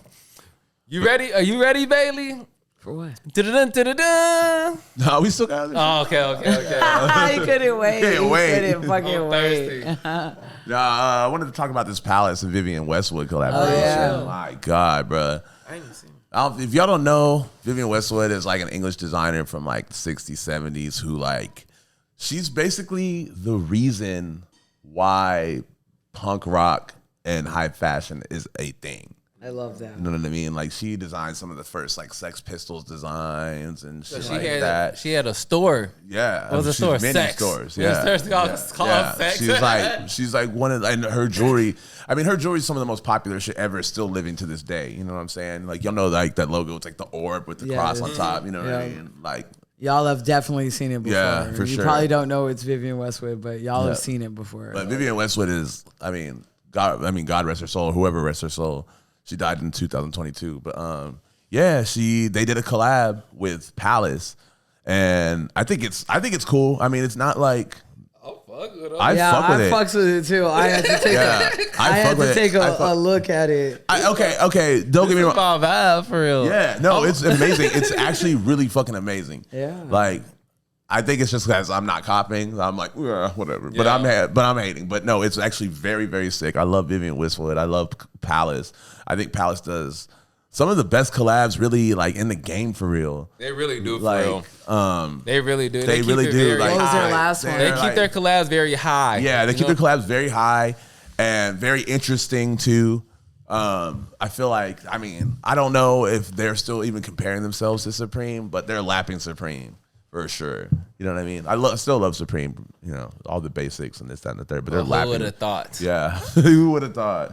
You ready? Are you ready, Bailey? For what? Dun dun dun. No, we still got it. Oh, okay. He couldn't wait. Can't He wait. couldn't fucking I'm wait. thirsty. I wanted to talk about this Palace and Vivian Westwood collaboration. yeah. My God, bro. I ain't seen it. If y'all don't know, Vivian Westwood is like an English designer from like the 60s, 70s who like, she's basically the reason why punk rock and high fashion is a thing. I love that. You know what I mean? Like she designed some of the first like Sex Pistols designs and shit like had that. she had a store. Yeah, What was the she's store? many Sex. stores. It was Yeah, called Sex. She's like one of and her jewelry. I mean, her jewelry is some of the most popular shit ever, still living to this day. You know what I'm saying? Like y'all know, like that logo. It's like the orb with the cross on top. You know what I mean? Like Y'all have definitely seen it before. Yeah, for you sure. probably don't know it's Vivienne Westwood, but y'all have seen it before. But Vivienne Westwood is, God rest her soul, whoever rests her soul. She died in 2022. But they did a collab with Palace, and I think it's cool. I mean, it's not like I fucks with it too. I had to take a look at it. Okay. Don't get me wrong. About vibe for real. Yeah, no, it's amazing. It's actually really fucking amazing. Yeah. Like, I think it's just because I'm not copying. I'm like, whatever. But Yeah. I'm hating. But no, it's actually very, very sick. I love Vivienne Westwood. I love Palace. I think Palace does some of the best collabs really like in the game for real. They really do for Like, real. They really do. they keep really it do, very like- What was their high. last one? They They're keep like- their collabs very high. Yeah, they you keep know? their collabs very high and very interesting too. I feel like, I mean, I don't know if they're still even comparing themselves to Supreme, but they're lapping Supreme for sure. You know what I mean? I still love Supreme, you know, all the basics and this, that, and the third, but they're Who lapping. would have thought? Yeah, who would have thought?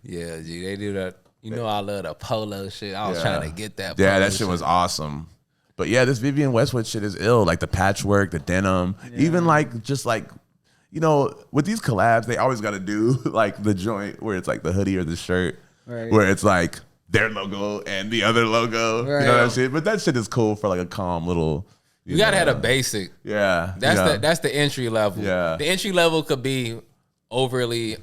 Yeah, G, they do that. You know, I love the polo shit. I was Yeah. trying to get that. Yeah, polo that shit was awesome. But yeah, this Vivienne Westwood shit is ill. Like the patchwork, the denim, even like just like, you know, with these collabs, they always got to do like the joint where it's like the hoodie or the shirt, Right. where it's like their logo and the other logo. You Right. know that shit? But that shit is cool for like a calm little. You gotta know. have a basic. Yeah, That's the entry level. Yeah. The entry level could be overly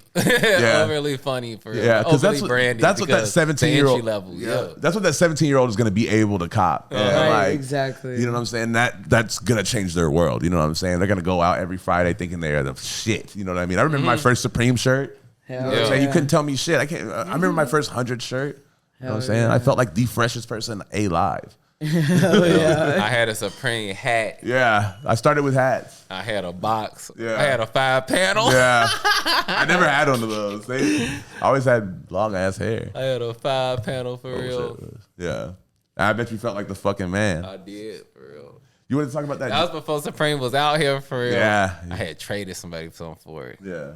funny for Yeah, because overly brandy. that's what that because 17-year-old the entry level. Yeah. That's what that 17-year-old is going to be able to cop. And, Right, like, exactly. You know what I'm saying? That's going to change their world. You know what I'm saying? They're going to go out every Friday thinking they're the shit. You know what I mean? I remember my first Supreme shirt. You know what I'm Yeah. saying? You couldn't tell me shit. I remember my first 100 shirt. You know what I'm saying? I felt like the freshest person alive. I had a Supreme hat. Yeah, I started with hats. I had a box. Yeah. I had a 5-panel. Yeah, I never had one of those. I always had long ass hair. I had a 5-panel for real. Yeah, I bet you felt like the fucking man. I did for real. You want to talk about that? That was before Supreme was out here for real. Yeah. I had traded somebody something for it. Yeah.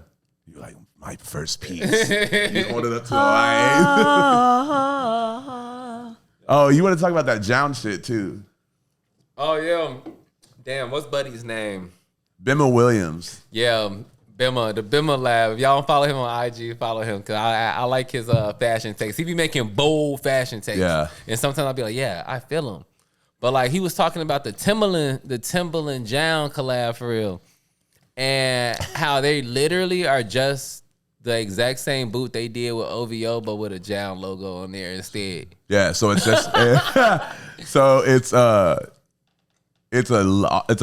You're like, my first piece. You hold it up to the Oh, you want to talk about that Jown shit too? Oh yeah. Damn, what's Buddy's name? Bimma Williams. Yeah, Bimma, the Bimma Lab. If y'all don't follow him on IG, follow him because I like his fashion takes. He be making bold fashion takes. Yeah. And sometimes I'll be like, yeah, I feel him. But like he was talking about the Timberland Jown collab for real. And how they literally are just the exact same boot they did with OVO, but with a Jown logo on there instead. Yeah, so it's just so it's a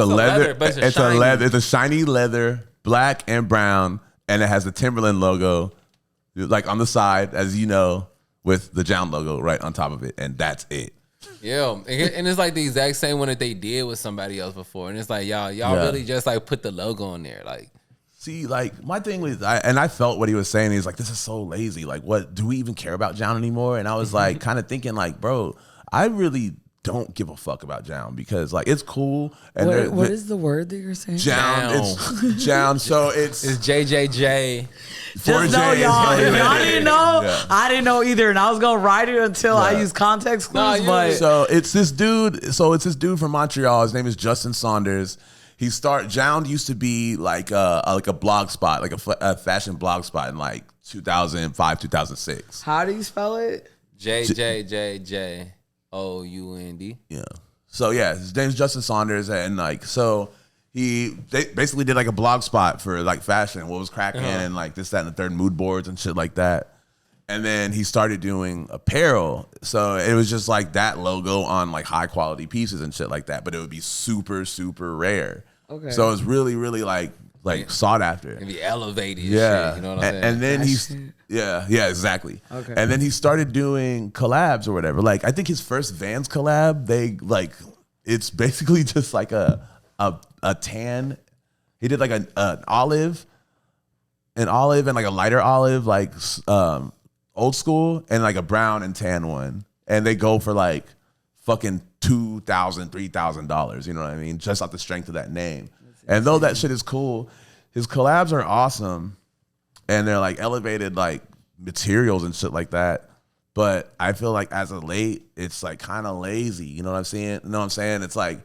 leather, but it's shiny. a leather, it's a shiny leather, black and brown, and it has the Timberland logo like on the side, as you know, with the Jown logo right on top of it, and that's it. Yeah, and it's like the exact same one that they did with somebody else before, and it's like y'all really just like put the logo on there, like. See, like my thing was, I felt what he was saying. He's like, this is so lazy. Like, what do we even care about Jown anymore? And I was like, kind of thinking, like, bro, I really don't give a fuck about Jown because, like, it's cool. And What is the word that you're saying? Jown? It's Jown. So it's JJJ. four Just know, J's. y'all. If y'all didn't know, Yeah. I didn't know either, and I was gonna write it until I Yeah. use context clues. Nah, you- but So it's this dude. So it's this dude from Montreal. His name is Justin Saunders. Jown used to be like a blog spot, like a fashion blog spot in like 2005, 2006. how do you spell it? JJJJOUND. Yeah. So yeah, his name's Justin Saunders, and like they basically did like a blog spot for like fashion, what was cracking, and like this, that, and the third, mood boards and shit like that. And then he started doing apparel. So it was just like that logo on like high quality pieces and shit like that, but it would be super, super rare. Okay. So it was really, really like sought after. And be elevated. Yeah. Shit, you know what I'm saying? And then That he's shit. yeah, exactly. Okay. And then he started doing collabs or whatever. Like I think his first Vans collab, it's basically just like a tan. He did like an olive and like a lighter olive, like old school and like a brown and tan one, and they go for like fucking $2,000, $3,000. You know what I mean? Just off the strength of that name. And though that shit is cool, his collabs are awesome, and they're like elevated like materials and shit like that. But I feel like as of late, it's like kind of lazy. You know what I'm saying? You know what I'm saying? It's like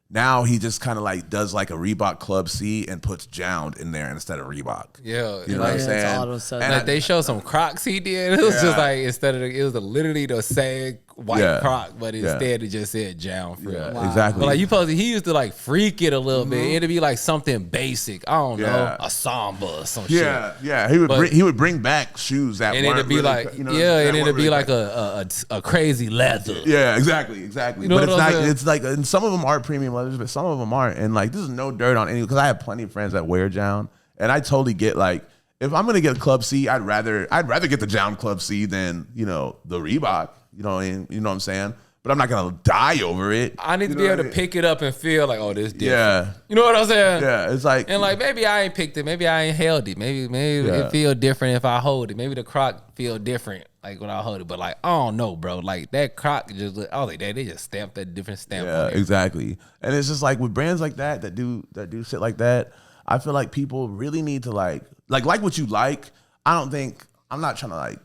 now he just kind of like does like a Reebok Club C and puts Jound in there instead of Reebok. Yeah, You know what I'm saying? All of a sudden. And like they showed some Crocs he did. It was just like it was literally the same white Croc, but instead it just said Jound for real. Wow. Exactly. But like he used to like freak it a little bit. It'd be like something basic. I don't know, a Samba or some shit. Yeah. He would bring back shoes that And weren't it'd be really, like, you know, and it'd weren't be really like back. a crazy leather. Yeah, exactly. You know But it's what I'm not. saying? It's like, and some of them are premium leathers, but some of them aren't. And like, this is no dirt on any, because I have plenty of friends that wear Jound, and I totally get like, if I'm gonna get a Club C, I'd rather get the Jound Club C than the Reebok. You know what I'm saying? But I'm not gonna die over it. I need to be able to pick it up and feel like, oh, this different. Yeah. You know what I'm saying? Yeah, it's like, And like maybe I ain't picked it, maybe I ain't held it, maybe it feel different if I hold it. Maybe the Croc feel different like when I hold it. But like I don't know, bro. Like that Croc just look, I was like, they just stamped a different stamp. yeah, on it. exactly. And it's just like with brands like that do shit like that. I feel like people really need to like what you like. I'm not trying to like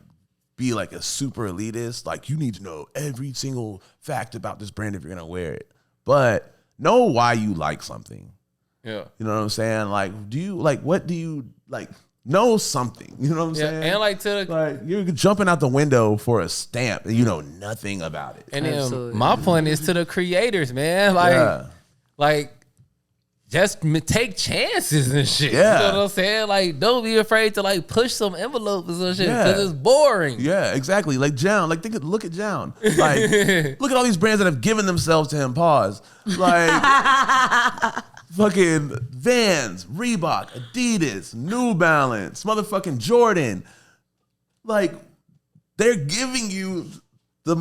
be like a super elitist. Like, you need to know every single fact about this brand if you're gonna wear it. But know why you like something. Yeah. You know what I'm saying? Like, what do you like? Know something. You know what I'm saying? And like to the Like, you're jumping out the window for a stamp and you know nothing about it. and Absolutely. then my point is to the creators, man. Like just take chances and shit. Yeah. You know what I'm saying? Like, don't be afraid to like push some envelopes and shit Yeah. because it's boring. Yeah, exactly. Like Jound. Like, look at Jound. Like, look at all these brands that have given themselves to him. Pause. Like, fucking Vans, Reebok, Adidas, New Balance, motherfucking Jordan. Like, they're giving you the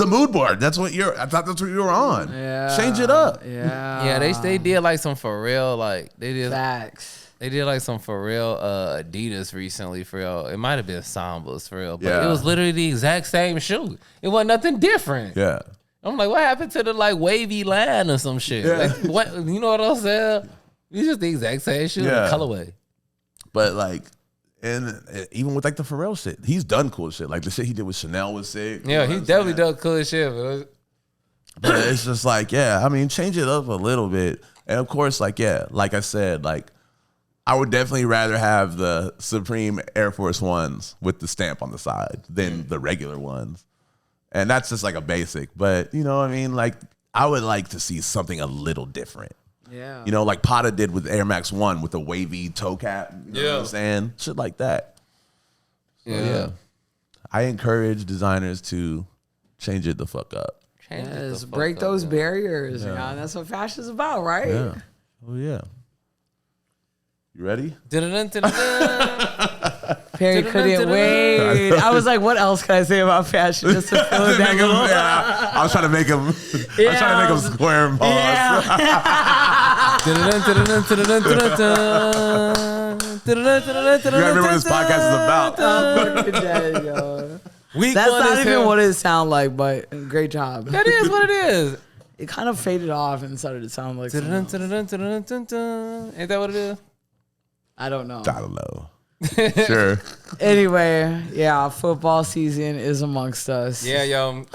mood board. I thought that's what you were on. Yeah. Change it up. Yeah. Yeah, they did like some for real, like they did Facts. they did like some for real Adidas recently for real. It might have been Sambas for real, but Yeah. it was literally the exact same shoe. It wasn't nothing different. Yeah. I'm like, what happened to the like wavy line or some shit? Yeah. Like, what, you know what I'm saying? It's just the exact same shoe, Yeah. the colorway. But like, and even with like the Pharrell shit, he's done cool shit. Like the shit he did with Chanel was sick. You Yeah, know he what I'm definitely saying? done cool shit. But But it's just like, yeah, I mean, change it up a little bit. And of course, like, yeah, like I said, like, I would definitely rather have the Supreme Air Force Ones with the stamp on the side than the regular ones. And that's just like a basic. But, you know what I mean? Like, I would like to see something a little different. Yeah. You know, like Pata did with Air Max 1 with the wavy toe cap. You know what I'm saying? Shit like that. So, yeah. I encourage designers to change it the fuck up. Change it the Yes, fuck break up, those yeah. barriers. You know, that's what fashion's about, right? Yeah. Oh, yeah. You ready? Dun-dun-dun-dun-dun. Perry couldn't wait. I was like, what else can I say about fashion? Just to fill it down a little. Yeah, I was trying to make him. I was Yeah, trying to make him square and pause. Yeah. You gotta remember what this podcast is about. I'm fucking dead, yo. Week That's one not is even him. what it sound like, but great job. That is what it is. It kind of faded off and started to sound like something else. Ain't that what it is? I don't know. I don't know. Sure. Anyway, yeah, football season is amongst us. Yeah, yo.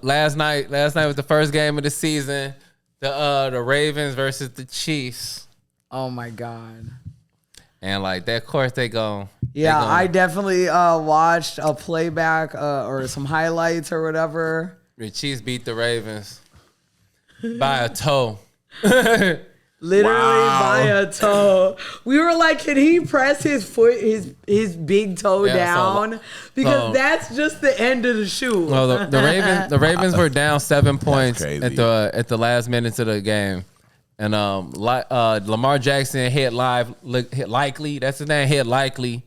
Last night was the first game of the season. The Ravens versus the Chiefs. Oh my God. And like that, of course they go. Yeah, I definitely watched a playback or some highlights or whatever. The Chiefs beat the Ravens by a toe. Literally Wow. by a toe. We were like, can he press his foot, his big toe Yeah, down? Because so- that's just the end of the shoe. Well, the Ravens were down 7 points crazy. at the last minutes of the game, and Lamar Jackson hit likely. That's his name. Hit likely.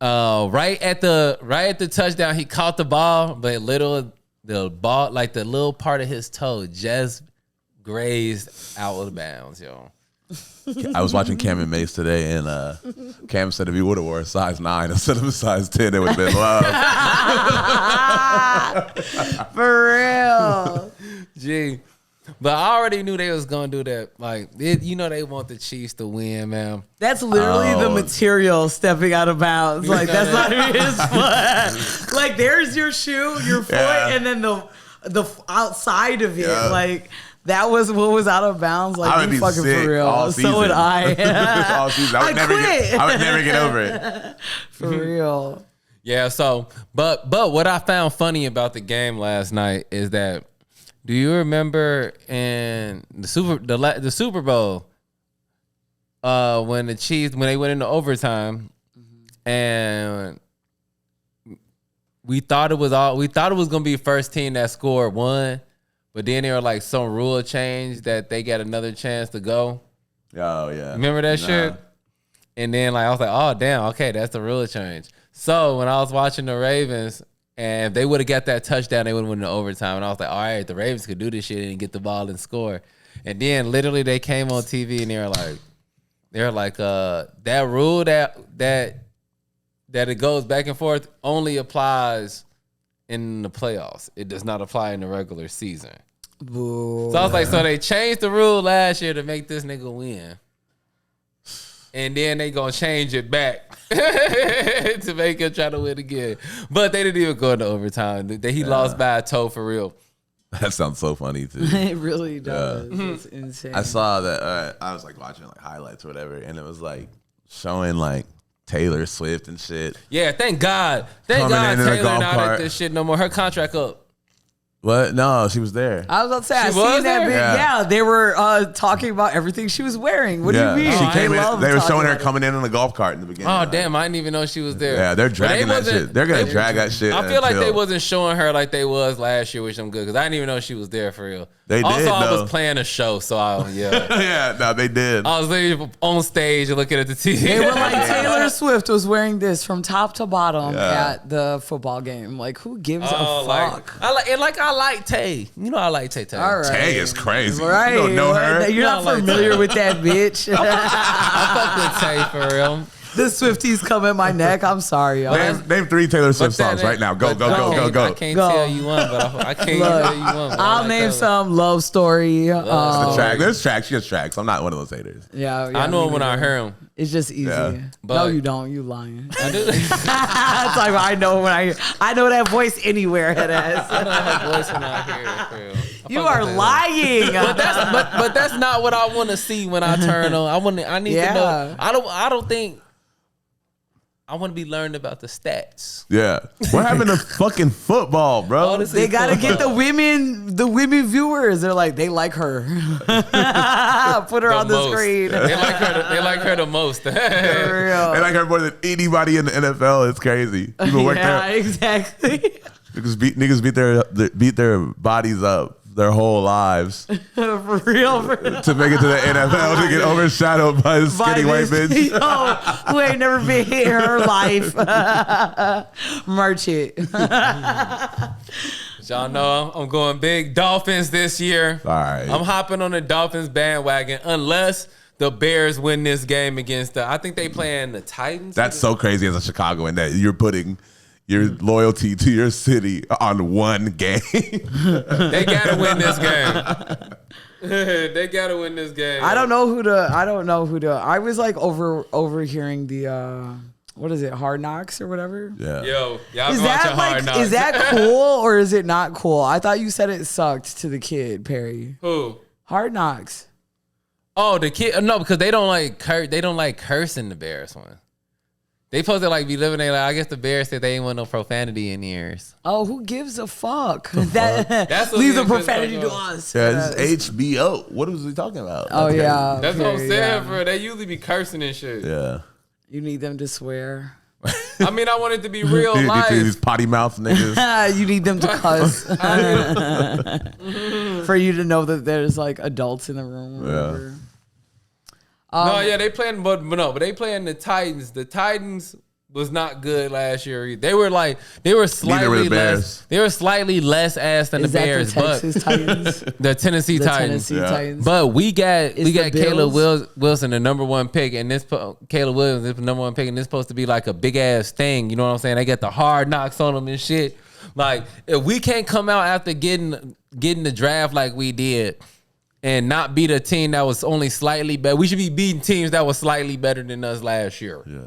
Right at the touchdown, he caught the ball, but the ball, like the little part of his toe, just grazed out of bounds, yo. I was watching Cam and Mace today, and Cam said if he would have wore a size 9 instead of a size 10, it would have been love. For real. Gee. But I already knew they was gonna do that. Like, they want the Chiefs to win, man. That's literally the material stepping out of bounds. Like, that's not even his foot. Like, there's your shoe, your foot, and then the outside of it. Yeah. Like, that was what was out of bounds. Like, I would you be fucking sick for real. all So would season. I. All season. I would never get over it. For real. Yeah, so but what I found funny about the game last night is that, do you remember in the Super Bowl when the Chiefs, when they went into overtime, and we thought it was gonna be first team that scored one, but then there were like some rule change that they got another chance to go. Oh yeah. Remember that shit? And then I was like, oh damn, okay, that's the rule change. So when I was watching the Ravens, and if they would have got that touchdown, they would have won in overtime. And I was like, all right, the Ravens could do this shit and get the ball and score. And then literally they came on TV and they were like, that rule that it goes back and forth only applies in the playoffs. It does not apply in the regular season. Boo. So I was like, so they changed the rule last year to make this nigga win. And then they gonna change it back to make him try to win again. But they didn't even go into overtime. He lost by a toe for real. That sounds so funny too. It really does. It's insane. I saw that. I was like watching like highlights or whatever, and it was like showing like Taylor Swift and shit. Yeah, thank God. Coming in a Taylor golf not at cart. this shit no more. Her contract up. What? No, she was there. I was about to say, I She was seen that there? bit. Yeah. Yeah, they were talking about everything she was wearing. What do you mean? She came in. love They were talking showing her about it. coming in on a golf cart in the beginning. Oh damn, I didn't even know she was there. Yeah, they're But dragging that wasn't- shit. They're gonna drag that shit. I feel like until- they wasn't showing her like they was last year, which I'm good because I didn't even know she was there for real. They also, did, I though. was playing a show, so yeah. Yeah, no, they did. I was literally on stage looking at the TV. They were like, Taylor Swift was wearing this from top to bottom Yeah. at the football game. Like, who gives Oh, a like, fuck? I like Tay. You know I like Tay. All right. Tay is crazy. Right. You don't know her. You're not You don't like familiar Tay. with that bitch. I fuck with Tay for real. The Swifties come in my neck. I'm sorry, y'all. Name 3 Taylor Swift songs right now. Go. I can't Go. tell you one, but I can't Look, tell you one. but I I'll like name Taylor. some Love Story. The track. There's tracks. She has tracks. I'm not one of those haters. Yeah, I know me him when I neither. heard him. It's just easy. Yeah. But- No, you don't. You lying. I do. It's like I know when I know that voice anywhere. Head ass. I know her voice when I hear it. For real. I You fuck are with Taylor. lying. But that's not what I want to see when I turn on. I need to know. I don't think I want to be learned about the stats. Yeah. What happened to fucking football, bro? Oh, this They gotta get the women viewers. They're like, they like her. Put her on the most. screen. They like her the most. For They real. like her more than anybody in the NFL. It's crazy. People work Yeah, there. exactly. Niggas beat their bodies up their whole lives For real. to make it to the NFL to get overshadowed by the skinny white bitch. Yo, who ain't never been hit in her life. Merch it. Y'all know I'm going big Dolphins this year. All right. I'm hopping on the Dolphins bandwagon unless the Bears win this game against I think they playing the Titans. That's so crazy as a Chicagoan that you're putting your loyalty to your city on one game. They gotta win this game. They gotta win this game. I don't know who to. I was like overhearing the what is it, Hard Knocks or whatever. Yeah. Yo, y'all Is be watching that Hard Knocks. is that cool or is it not cool? I thought you said it sucked to the kid, Perry. Who? Hard Knocks. Oh, the kid. No, because they don't like cursing the Bears one. They supposed to like be living there. Like, I guess the Bears said they ain't want no profanity in ears. Oh, who gives a fuck? That That's what leave the it is, profanity to that's us. Yeah, this is HBO. What was he talking about? Oh That's yeah. That's what I'm Perry, saying, yeah. bro. They usually be cursing and shit. crazy. Yeah. You need them to swear. I mean, I want it to be real These life. potty mouth niggas. You need them to cuss for you to know that there's like adults in the room. Or whatever. No, yeah, they playing, but they playing the Titans. The Titans was not good last year. They were Neither were slightly the less. Bears. They were slightly less ass than Is the that Bears, the Texas Titans? but the Tennessee The Titans. Tennessee Titans. But we got Is the Caleb Bills? Wilson, the number one pick, and Caleb Williams is the number one pick, and this supposed to be like a big ass thing. You know what I'm saying? They got the hard knocks on them and shit. Like if we can't come out after getting the draft like we did, and not beat a team that was only slightly better, we should be beating teams that was slightly better than us last year. Yeah.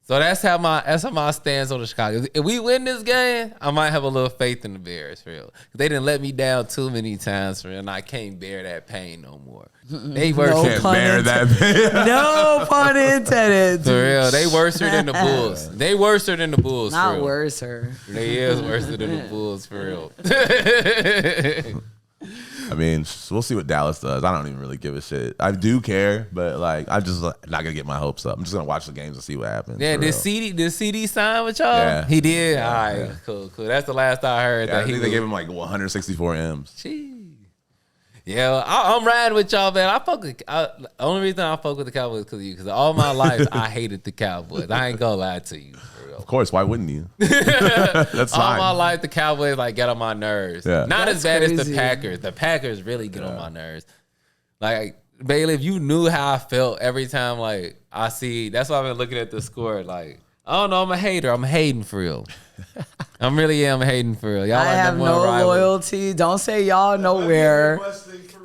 So that's how my stance on the Chicago. If we win this game, I might have a little faith in the Bears, for real. They didn't let me down too many times, for real, and I can't bear that pain no more. They worse No Can't pun bear that. No pun intended. for real. They worse than the Bulls. They worse than the Bulls. for Not real. worse, sir. They is worse than the Bulls, for real. I mean, we'll see what Dallas does. I don't even really give a shit. I do care, but like, I'm just not gonna get my hopes up. I'm just gonna watch the games and see what happens. Yeah, for did real. CD sign with y'all? Yeah. He did. Yeah, All right, yeah. cool. That's the last I heard. Yeah, I that he think they was- gave him like 164 M's. Gee. Yeah, I'm riding with y'all, man. The only reason I fuck with the Cowboys because of you. Because all my life I hated the Cowboys. I ain't gonna lie to you. For real. Of course, why wouldn't you? That's All fine. my life the Cowboys like get on my nerves. Yeah. Not That's as bad as the crazy. Packers. The Packers really get on my nerves. Like Bailey, if you knew how I felt every time like I see, that's why I've been looking at the score. Like I don't know, I'm a hater. I'm hating for real. I'm hating for real. Y'all I like have number no one rival. loyalty. Don't say y'all nowhere.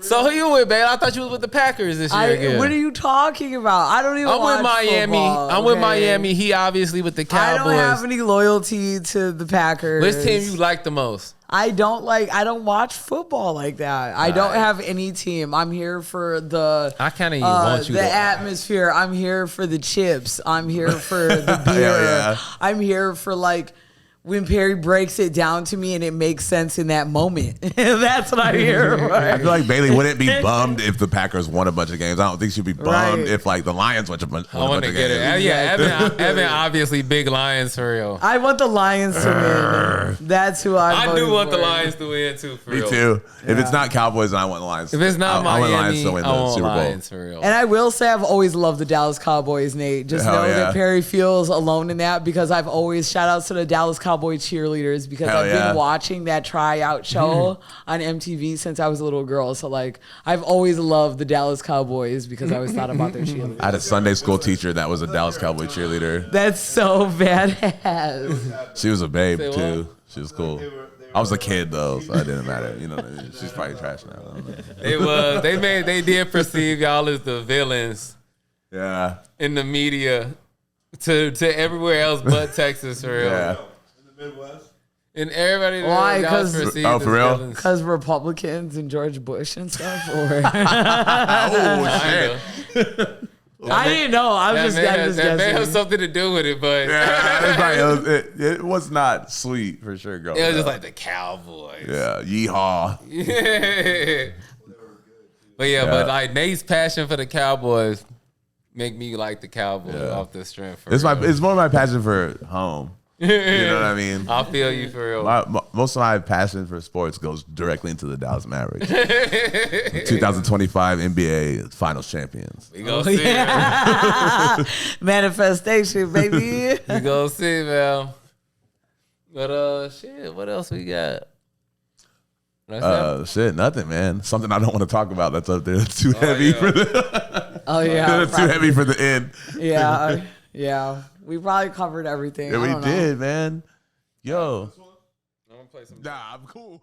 So who you with, babe? I thought you was with the Packers this year again. What are you talking about? I don't even I'm watch with Miami. football, I'm with okay? Miami. He obviously with the I Cowboys. don't have any loyalty to the Packers. Which team you like the most? I don't watch football like that. I don't have any team. I'm here for the I kind of want you the to. atmosphere. I'm here for the chips. I'm here for the beer. Yeah. I'm here for like when Perry breaks it down to me and it makes sense in that moment. That's what I'm here for. I feel like Bailey wouldn't be bummed if the Packers won a bunch of games. I don't think she'd be bummed Right. if like the Lions won a bunch I want to of get games. it. Yeah, Evan obviously big Lions for real. I want the Lions to win. That's who I'm I do voting want the for. Lions to win too for Me real. too. If it's not Cowboys, then I want the Lions. If it's not I want Miami, Lions to win I the want Super Bowl. Lions for real. And I will say I've always loved the Dallas Cowboys, Nate. Just Hell know yeah. that Perry feels alone in that because I've always shout outs to the Dallas Cowboy cheerleaders because Hell I've yeah. been watching that tryout show on MTV since I was a little girl. So like I've always loved the Dallas Cowboys because I always thought about their cheerleaders. I had a Sunday school teacher that was a Dallas Cowboy cheerleader. That's so badass. She was a babe Say what? too. She was cool. I was a kid though, so it didn't matter. You know, she's probably trash now. They did perceive y'all as the villains Yeah, in the media to everywhere else but Texas for real. yeah. In the Midwest. And everybody Why? y'all 'Cause- perceived Oh, as for real? villains. Because Republicans and George Bush and stuff. Or Oh shit! I didn't know. I'm just That may have guessing. something to do with it, but It was not sweet for sure, girl. it was just like the Cowboys. yeah, yeehaw. But but like Nate's passion for the Cowboys make me like the Cowboys Yeah. off the strength. For It's real. it's more my passion for home. You know what I mean? I feel you for real. Most of my passion for sports goes directly into the Dallas Mavericks. 2025 NBA Finals champions. We gonna see, man. Manifestation, baby. We gonna see, man. But shit, what else we got? That's it? Shit, nothing, man. Something I don't want to talk about that's up there. That's too heavy yeah. for the. Oh yeah, That's too heavy for the end. yeah, yeah. We probably covered everything. Yeah, I we don't know. did, man. Yo, I'm gonna play some. nah, I'm cool.